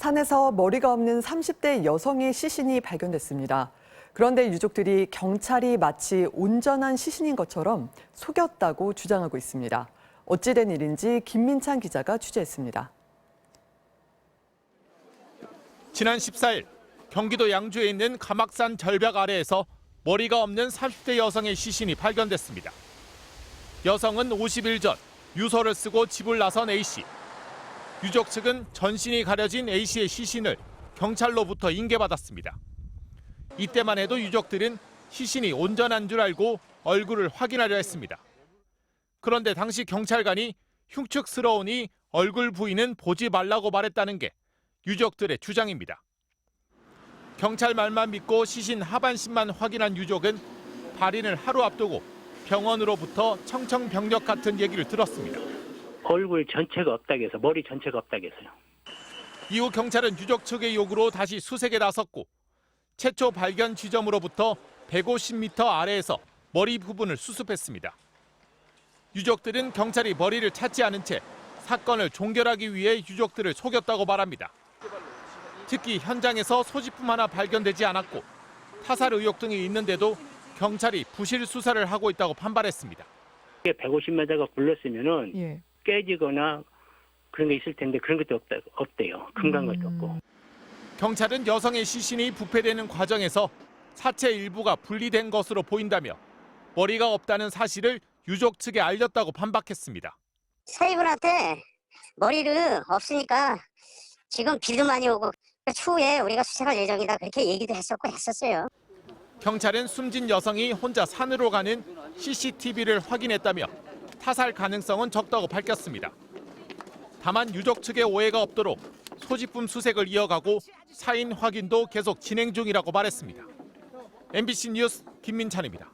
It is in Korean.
산에서 머리가 없는 30대 여성의 시신이 발견됐습니다. 그런데 유족들이 경찰이 마치 온전한 시신인 것처럼 속였다고 주장하고 있습니다. 어찌된 일인지 김민찬 기자가 취재했습니다. 지난 14일 경기도 양주에 있는 가막산 절벽 아래에서 머리가 없는 30대 여성의 시신이 발견됐습니다. 여성은 50일 전 유서를 쓰고 집을 나선 A씨. 유족 측은 전신이 가려진 A씨의 시신을 경찰로부터 인계받았습니다. 이때만 해도 유족들은 시신이 온전한 줄 알고 얼굴을 확인하려 했습니다. 그런데 당시 경찰관이 흉측스러우니 얼굴 부위는 보지 말라고 말했다는 게 유족들의 주장입니다. 경찰 말만 믿고 시신 하반신만 확인한 유족은 발인을 하루 앞두고 병원으로부터 청천벽력 같은 얘기를 들었습니다. 얼굴 전체가 없다고 해서 머리 전체가 없다고 해서요. 이후 경찰은 유족 측의 요구로 다시 수색에 나섰고 최초 발견 지점으로부터 150m 아래에서 머리 부분을 수습했습니다. 유족들은 경찰이 머리를 찾지 않은 채 사건을 종결하기 위해 유족들을 속였다고 말합니다. 특히 현장에서 소지품 하나 발견되지 않았고 타살 의혹 등이 있는데도 경찰이 부실 수사를 하고 있다고 반발했습니다. 150m가 굴렀으면은 깨지거나 그런 게 있을 텐데 그런 것도 없대요. 금간 것도 없고. 경찰은 여성의 시신이 부패되는 과정에서 사체 일부가 분리된 것으로 보인다며 머리가 없다는 사실을 유족 측에 알렸다고 반박했습니다. 사위분한테 머리를 없으니까 지금 비도 많이 오고 추후에 우리가 수색할 예정이다 그렇게 얘기도 했었어요. 경찰은 숨진 여성이 혼자 산으로 가는 CCTV를 확인했다며 타살 가능성은 적다고 밝혔습니다. 다만 유족 측의 오해가 없도록 소지품 수색을 이어가고 사인 확인도 계속 진행 중이라고 말했습니다. MBC 뉴스 김민찬입니다.